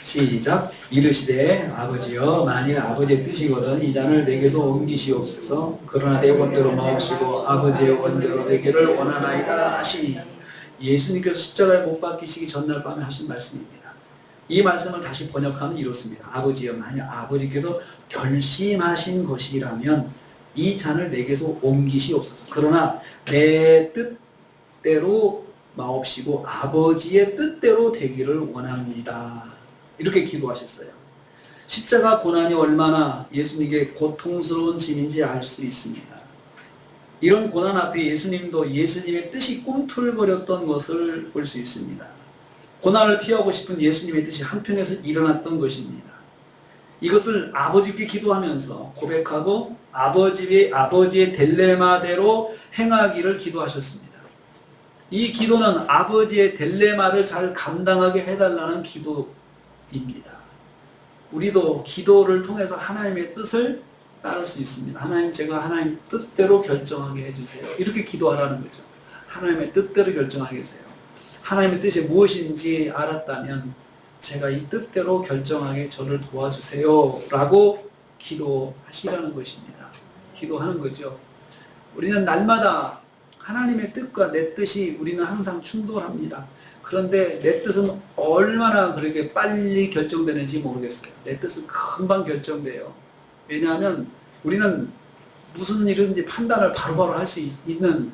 시작. 이르시되 아버지여 만일 아버지의 뜻이거든 이 잔을 내게서 옮기시옵소서. 그러나 내 원대로 마옵시고 아버지의 원대로 되기를 원하나이다 하시니 예수님께서 십자가에 못 박히시기 전날 밤에 하신 말씀입니다. 이 말씀을 다시 번역하면 이렇습니다. 아버지여 만일 아버지께서 결심하신 것이라면 이 잔을 내게서 옮기시옵소서. 그러나 내 뜻대로 마옵시고 아버지의 뜻대로 되기를 원합니다. 이렇게 기도하셨어요. 십자가 고난이 얼마나 예수님에게 고통스러운 짐인지 알 수 있습니다. 이런 고난 앞에 예수님도 예수님의 뜻이 꿈틀거렸던 것을 볼 수 있습니다. 고난을 피하고 싶은 예수님의 뜻이 한편에서 일어났던 것입니다. 이것을 아버지께 기도하면서 고백하고 아버지의 딜레마대로 행하기를 기도하셨습니다. 이 기도는 아버지의 딜레마를 잘 감당하게 해달라는 기도입니다. 우리도 기도를 통해서 하나님의 뜻을 따를 수 있습니다. 하나님, 제가 하나님 뜻대로 결정하게 해주세요. 이렇게 기도하라는 거죠. 하나님의 뜻대로 결정하게 해주세요. 하나님의 뜻이 무엇인지 알았다면 제가 이 뜻대로 결정하게 저를 도와주세요 라고 기도하시라는 것입니다. 기도하는 거죠. 우리는 날마다 하나님의 뜻과 내 뜻이 우리는 항상 충돌합니다. 그런데 내 뜻은 얼마나 그렇게 빨리 결정되는지 모르겠어요. 내 뜻은 금방 결정돼요. 왜냐하면 우리는 무슨 일인지 판단을 바로바로 할 수 있는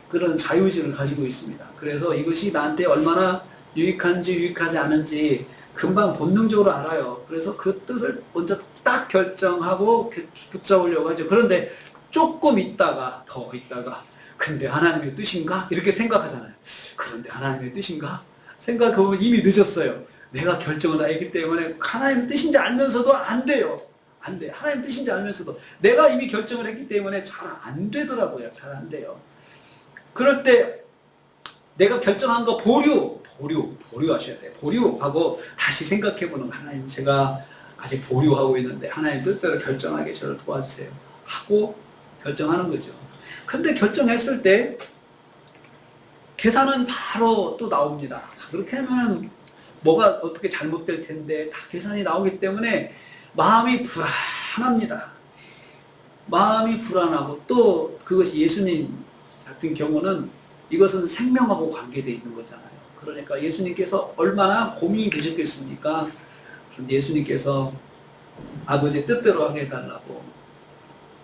그런 자유의지를 가지고 있습니다. 그래서 이것이 나한테 얼마나 유익한지 유익하지 않은지 금방 본능적으로 알아요. 그래서 그 뜻을 먼저 딱 결정하고 붙잡으려고 하죠. 그런데 조금 있다가 더 있다가 근데 하나님의 뜻인가? 이렇게 생각하잖아요. 그런데 하나님의 뜻인가? 생각해보면 이미 늦었어요. 내가 결정을 다 했기 때문에 하나님의 뜻인지 알면서도 안 돼요. 안 돼. 하나님 뜻인지 알면서도 내가 이미 결정을 했기 때문에 잘 안 되더라고요. 잘 안 돼요. 그럴 때 내가 결정한 거 보류하셔야 돼요. 보류하고 다시 생각해보는 하나님, 제가 아직 보류하고 있는데 하나님 뜻대로 결정하게 저를 도와주세요 하고 결정하는 거죠. 근데 결정했을 때 계산은 바로 또 나옵니다. 그렇게 하면 뭐가 어떻게 잘못될 텐데 다 계산이 나오기 때문에 마음이 불안합니다. 마음이 불안하고 또 그것이 예수님 같은 경우는 이것은 생명하고 관계되어 있는 거잖아요. 그러니까 예수님께서 얼마나 고민이 되셨겠습니까? 예수님께서 아버지의 뜻대로 하게 해달라고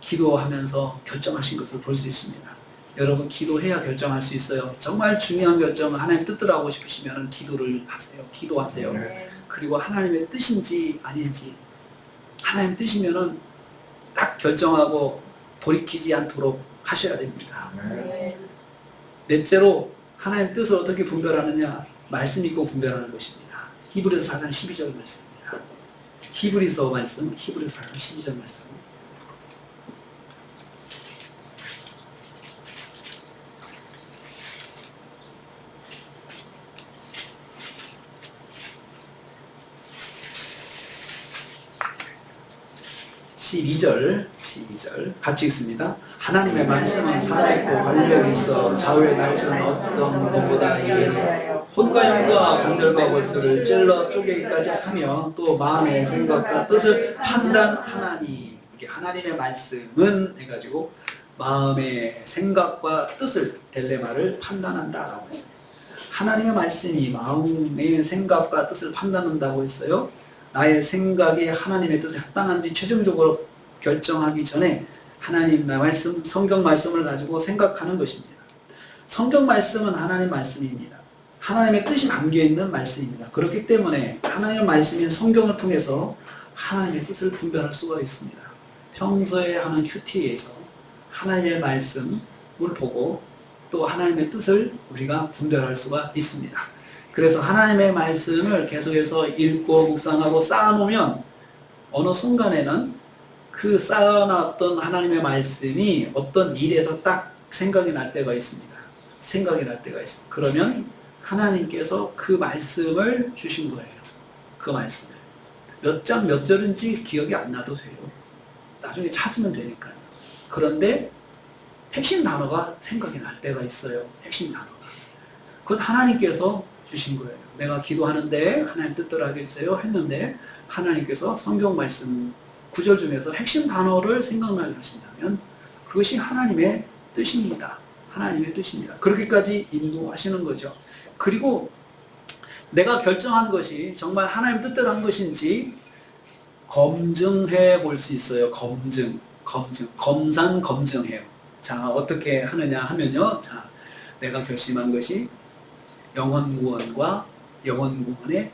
기도하면서 결정하신 것을 볼 수 있습니다. 여러분, 기도해야 결정할 수 있어요. 정말 중요한 결정을 하나님 뜻대로 하고 싶으시면 기도를 하세요. 기도하세요. 그리고 하나님의 뜻인지 아닌지 하나님 뜻이면은 딱 결정하고 돌이키지 않도록 하셔야 됩니다. 넷째로 하나님 뜻을 어떻게 분별하느냐? 말씀 있고 분별하는 것입니다. 히브리서 4장 12절 말씀입니다. 히브리서 4장 12절 말씀. (12절) 같이 읽습니다. 하나님의 말씀은 살아있고 관력이 있어 좌우의 날선 어떤 것보다 혼과 영과 관절과 골수를 찔러 쪼개기까지 하며 또 마음의 생각과 뜻을 판단하나니. 이게 하나님의 말씀은 해가지고 마음의 생각과 뜻을 딜레마를 판단한다라고 했어요. 하나님의 말씀이 마음의 생각과 뜻을 판단한다고 했어요. 나의 생각이 하나님의 뜻에 합당한지 최종적으로 결정하기 전에 하나님의 말씀, 성경 말씀을 가지고 생각하는 것입니다. 성경 말씀은 하나님 말씀입니다. 하나님의 뜻이 담겨있는 말씀입니다. 그렇기 때문에 하나님의 말씀인 성경을 통해서 하나님의 뜻을 분별할 수가 있습니다. 평소에 하는 큐티에서 하나님의 말씀을 보고 또 하나님의 뜻을 우리가 분별할 수가 있습니다. 그래서 하나님의 말씀을 계속해서 읽고 묵상하고 쌓아놓으면 어느 순간에는 그 쌓아놨던 하나님의 말씀이 어떤 일에서 딱 생각이 날 때가 있습니다. 생각이 날 때가 있습니다. 그러면 하나님께서 그 말씀을 주신 거예요. 그 말씀을. 몇 장 몇 절인지 기억이 안 나도 돼요. 나중에 찾으면 되니까요. 그런데 핵심 단어가 생각이 날 때가 있어요. 핵심 단어가. 그건 하나님께서 주신 거예요. 내가 기도하는데 하나님 뜻대로 하게 해주세요 했는데 하나님께서 성경 말씀 구절 중에서 핵심 단어를 생각나게 하신다면 그것이 하나님의 뜻입니다. 하나님의 뜻입니다. 그렇게까지 인도하시는 거죠. 그리고 내가 결정한 것이 정말 하나님 뜻대로 한 것인지 검증해 볼 수 있어요. 검산 검증해요. 자, 어떻게 하느냐 하면요. 자, 내가 결심한 것이 영원 구원과 영원 구원의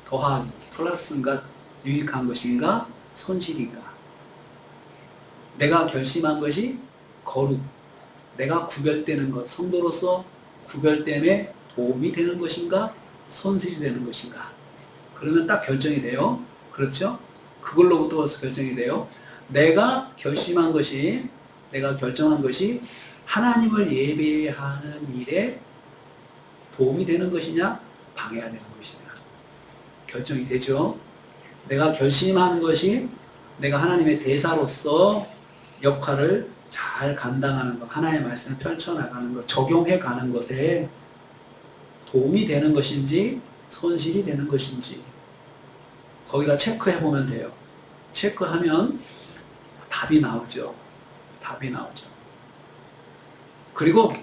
더하기, 플러스인가 유익한 것인가 손실인가. 내가 결심한 것이 거룩, 내가 구별되는 것, 성도로서 구별됨에 도움이 되는 것인가 손실이 되는 것인가. 그러면 딱 결정이 돼요. 그렇죠? 그걸로부터 결정이 돼요. 내가 결정한 것이 하나님을 예배하는 일에 도움이 되는 것이냐 방해가 되는 것이냐 결정이 되죠. 내가 결심한 것이 내가 하나님의 대사로서 역할을 잘 감당하는 것, 하나님의 말씀을 펼쳐나가는 것, 적용해가는 것에 도움이 되는 것인지 손실이 되는 것인지 거기다 체크해보면 돼요. 체크하면 답이 나오죠. 답이 나오죠. 그리고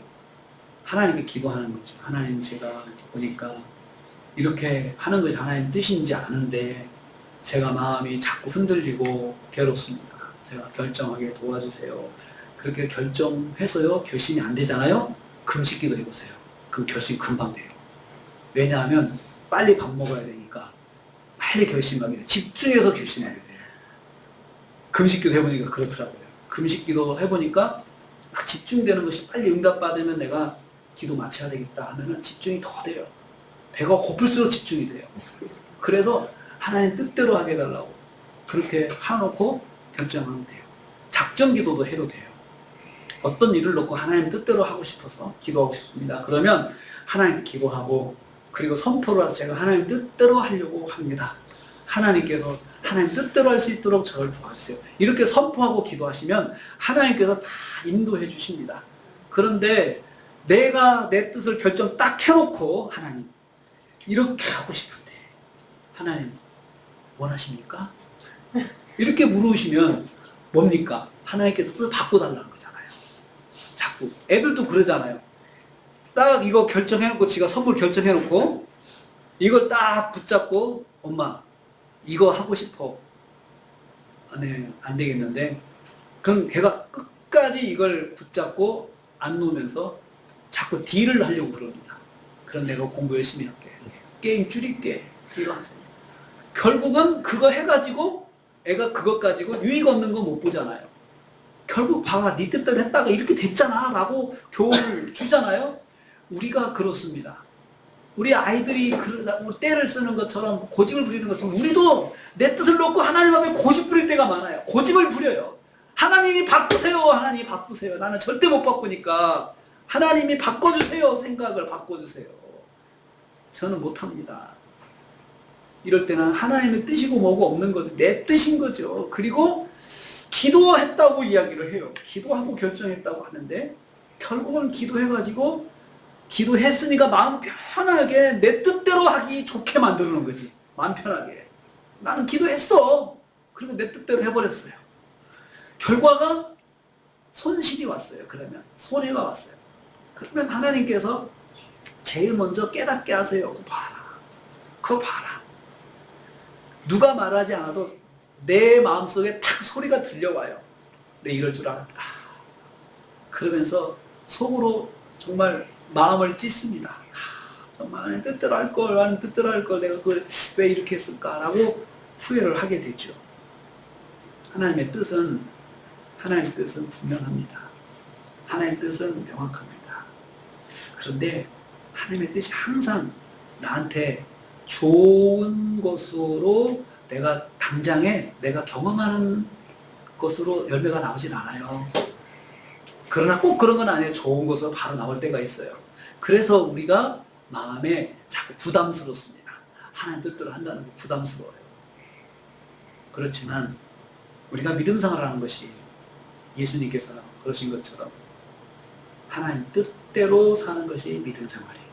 하나님께 기도하는 거죠. 하나님, 제가 보니까 이렇게 하는 것이 하나님 뜻인지 아는데 제가 마음이 자꾸 흔들리고 괴롭습니다. 제가 결정하게 도와주세요. 그렇게 결정해서요 결심이 안 되잖아요. 금식기도 해보세요. 그럼 결심 금방 돼요. 왜냐하면 빨리 밥 먹어야 되니까 빨리 결심하게 돼요. 집중해서 결심하게 돼요. 금식기도 해보니까 그렇더라고요. 금식기도 해보니까 막 집중되는 것이 빨리 응답받으면 내가 기도 마쳐야 되겠다 하면은 집중이 더 돼요. 배가 고플수록 집중이 돼요. 그래서 하나님 뜻대로 하게 해달라고 그렇게 해놓고 결정하면 돼요. 작전 기도도 해도 돼요. 어떤 일을 놓고 하나님 뜻대로 하고 싶어서 기도하고 싶습니다. 그러면 하나님께 기도하고 그리고 선포를 해서 제가 하나님 뜻대로 하려고 합니다. 하나님께서 하나님 뜻대로 할 수 있도록 저를 도와주세요. 이렇게 선포하고 기도하시면 하나님께서 다 인도해 주십니다. 그런데 내가 내 뜻을 결정 딱 해놓고 하나님 이렇게 하고 싶은데 하나님 원하십니까? 이렇게 물으시면 뭡니까? 하나님께서 뜻을 바꿔달라는 거잖아요. 자꾸 애들도 그러잖아요. 딱 이거 결정해놓고 지가 선물 결정해놓고 이걸 딱 붙잡고 엄마 이거 하고 싶어. 네, 안 되겠는데 그럼 걔가 끝까지 이걸 붙잡고 안 놓으면서 자꾸 딜을 하려고 그럽니다. 그럼 내가 공부 열심히 할게. 게임 줄일게. 딜을 하세요. 결국은 그거 해가지고 애가 그것 가지고 유익 얻는 거 못 보잖아요. 결국 봐봐 네 뜻대로 했다가 이렇게 됐잖아 라고 교훈을 주잖아요. 우리가 그렇습니다. 우리 아이들이 때를 쓰는 것처럼 고집을 부리는 것처럼 우리도 내 뜻을 놓고 하나님 앞에 고집 부릴 때가 많아요. 고집을 부려요. 하나님이 바꾸세요. 하나님이 바꾸세요. 나는 절대 못 바꾸니까 하나님이 바꿔주세요. 생각을 바꿔주세요. 저는 못합니다. 이럴 때는 하나님의 뜻이고 뭐고 없는 거죠. 내 뜻인 거죠. 그리고 기도했다고 이야기를 해요. 기도하고 결정했다고 하는데 결국은 기도해가지고 기도했으니까 마음 편하게 내 뜻대로 하기 좋게 만드는 거지. 마음 편하게. 나는 기도했어. 그리고 내 뜻대로 해버렸어요. 결과가 손실이 왔어요. 그러면 손해가 왔어요. 그러면 하나님께서 제일 먼저 깨닫게 하세요. 그거 봐라. 그거 봐라. 누가 말하지 않아도 내 마음속에 탁 소리가 들려와요. 내 이럴 줄 알았다. 그러면서 속으로 정말 마음을 찢습니다. 정말 하나님 뜻대로 할 걸, 하나님 뜻대로 할 걸, 내가 그걸 왜 이렇게 했을까라고 후회를 하게 되죠. 하나님의 뜻은 분명합니다. 하나님의 뜻은 명확합니다. 그런데 하나님의 뜻이 항상 나한테 좋은 것으로 내가 당장에 내가 경험하는 것으로 열매가 나오진 않아요. 그러나 꼭 그런 건 아니에요. 좋은 것으로 바로 나올 때가 있어요. 그래서 우리가 마음에 자꾸 부담스럽습니다. 하나님 뜻대로 한다는 게 부담스러워요. 그렇지만 우리가 믿음 생활을 하는 것이 예수님께서 그러신 것처럼 하나님 뜻대로 사는 것이 믿음 생활이에요.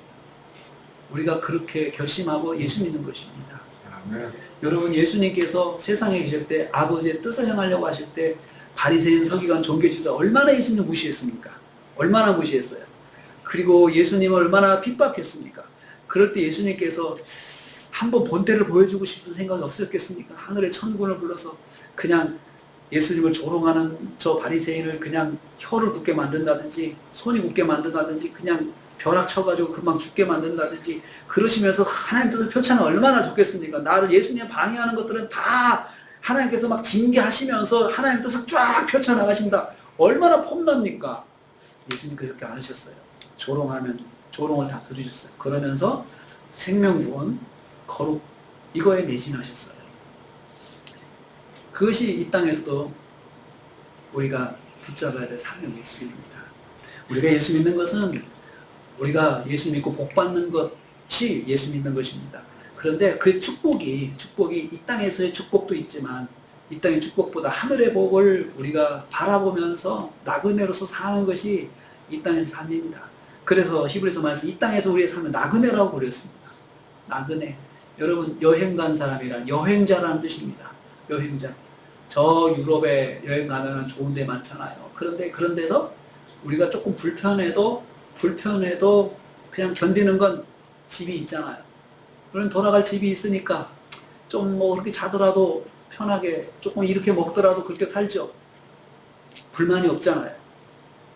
우리가 그렇게 결심하고 예수 믿는 것입니다. 아멘. 여러분, 예수님께서 세상에 계실 때 아버지의 뜻을 행하려고 하실 때 바리새인, 서기관, 종교지도자 얼마나 예수님을 무시했습니까? 얼마나 무시했어요. 그리고 예수님을 얼마나 핍박했습니까? 그럴 때 예수님께서 한번 본때를 보여주고 싶은 생각이 없었겠습니까? 하늘의 천군을 불러서 그냥 예수님을 조롱하는 저 바리새인을 그냥 혀를 굳게 만든다든지 손이 굳게 만든다든지 그냥 벼락 쳐가지고 금방 죽게 만든다든지 그러시면서 하나님 뜻을 펼쳐는 얼마나 좋겠습니까? 나를 예수님 방해하는 것들은 다 하나님께서 막 징계하시면서 하나님 뜻을 쫙 펼쳐나가신다. 얼마나 폼납니까? 예수님 그렇게 안 하셨어요. 조롱을 다 들으셨어요. 그러면서 생명구원, 거룩 이거에 매진하셨어요. 그것이 이 땅에서도 우리가 붙잡아야 될 사명 예수입니다. 우리가 예수 믿는 것은 우리가 예수 믿고 복 받는 것이 예수 믿는 것입니다. 그런데 그 축복이 이 땅에서의 축복도 있지만 이 땅의 축복보다 하늘의 복을 우리가 바라보면서 나그네로서 사는 것이 이 땅에서 삶입니다. 그래서 히브리서 말씀 이 땅에서 우리의 삶을 나그네라고 부렸습니다. 나그네. 여러분, 여행 간 사람이란 여행자라는 뜻입니다. 여행자. 저 유럽에 여행 가면 좋은 데 많잖아요. 그런데 그런 데서 우리가 조금 불편해도 그냥 견디는 건 집이 있잖아요. 그럼 돌아갈 집이 있으니까 좀 뭐 그렇게 자더라도 편하게 조금 이렇게 먹더라도 그렇게 살죠. 불만이 없잖아요.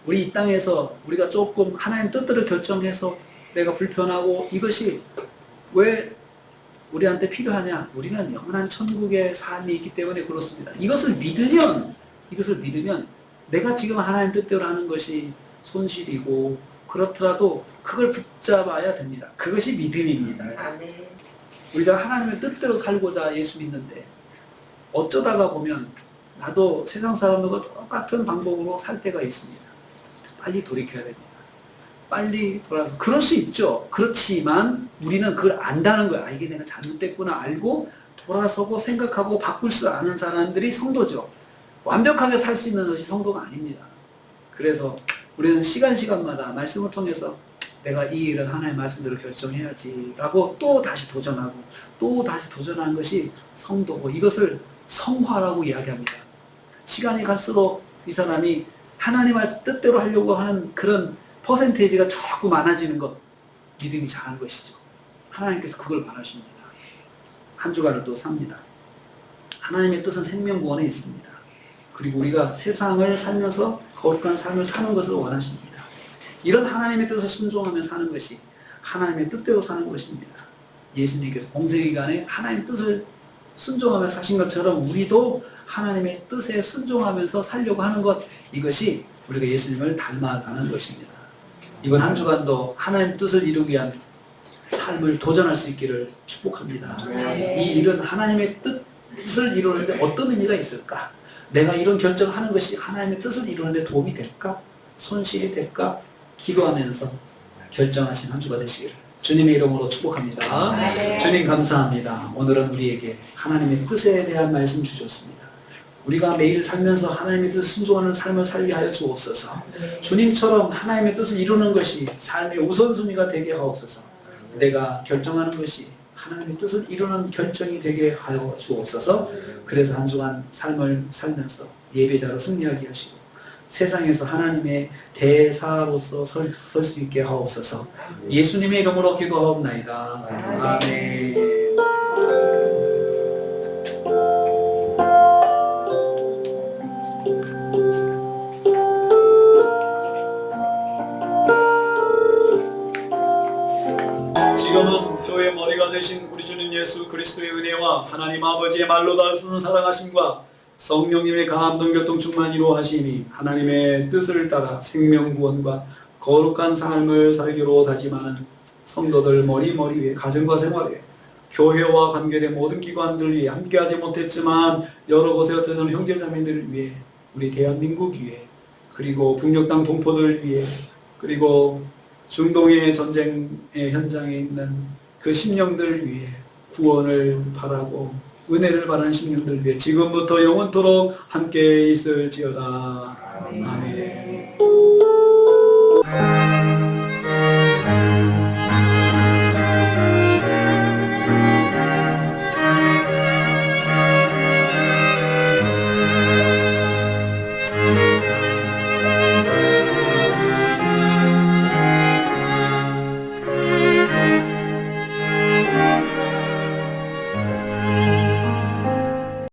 우리 이 땅에서 우리가 조금 하나님 뜻대로 결정해서 내가 불편하고 이것이 왜 우리한테 필요하냐? 우리는 영원한 천국의 삶이 있기 때문에 그렇습니다. 이것을 믿으면 내가 지금 하나님 뜻대로 하는 것이 손실이고 그렇더라도 그걸 붙잡아야 됩니다. 그것이 믿음입니다. 아멘. 우리가 하나님의 뜻대로 살고자 예수 믿는데 어쩌다가 보면 나도 세상 사람들과 똑같은 방법으로 살 때가 있습니다. 빨리 돌이켜야 됩니다. 빨리 돌아서 그럴 수 있죠. 그렇지만 우리는 그걸 안다는 거야. 이게 내가 잘못됐구나 알고 돌아서고 생각하고 바꿀 수 아는 사람들이 성도죠. 완벽하게 살 수 있는 것이 성도가 아닙니다. 그래서 우리는 시간마다 말씀을 통해서 내가 이 일은 하나님의 말씀대로 결정해야지 라고 또 다시 도전하고 또 다시 도전하는 것이 성도고 이것을 성화라고 이야기합니다. 시간이 갈수록 이 사람이 하나님의 뜻대로 하려고 하는 그런 퍼센테이지가 자꾸 많아지는 것, 믿음이 자란 것이죠. 하나님께서 그걸 바라십니다. 한 주간을 또 삽니다. 하나님의 뜻은 생명구원에 있습니다. 그리고 우리가 세상을 살면서 거룩한 삶을 사는 것을 원하십니다. 이런 하나님의 뜻을 순종하며 사는 것이 하나님의 뜻대로 사는 것입니다. 예수님께서 공생애간에 하나님의 뜻을 순종하며 사신 것처럼 우리도 하나님의 뜻에 순종하면서 살려고 하는 것, 이것이 우리가 예수님을 닮아가는 것입니다. 이번 한 주간도 하나님의 뜻을 이루기 위한 삶을 도전할 수 있기를 축복합니다. 이 일은 하나님의 뜻을 이루는데 어떤 의미가 있을까? 내가 이런 결정하는 것이 하나님의 뜻을 이루는데 도움이 될까? 손실이 될까? 기도하면서 결정하신 한 주가 되시기를 주님의 이름으로 축복합니다. 주님 감사합니다. 오늘은 우리에게 하나님의 뜻에 대한 말씀 주셨습니다. 우리가 매일 살면서 하나님의 뜻을 순종하는 삶을 살게 하여 주옵소서. 주님처럼 하나님의 뜻을 이루는 것이 삶의 우선순위가 되게 하옵소서. 내가 결정하는 것이 하나님의 뜻을 이루는 결정이 되게 하여 주옵소서. 그래서 한 주간 삶을 살면서 예배자로 승리하게 하시고 세상에서 하나님의 대사로서 설 수 있게 하옵소서. 예수님의 이름으로 기도하옵나이다. 아멘. 지금은 교회 머리가 되신 우리 주님 예수 그리스도의 은혜와 하나님 아버지의 말로 다 쓰는 사랑하심과 성령님의 감동 교통 충만히로 하심이 하나님의 뜻을 따라 생명구원과 거룩한 삶을 살기로 다짐하는 성도들 머리 위에 가정과 생활에 교회와 관계된 모든 기관들 위해 함께하지 못했지만 여러 곳에 흩어진 형제자매들을 위해 우리 대한민국 위해 그리고 북녘 땅 동포들 위해 그리고 중동의 전쟁의 현장에 있는 그 심령들을 위해 구원을 바라고 은혜를 바라는 심령들을 위해 지금부터 영원토록 함께 있을지어다. 아멘.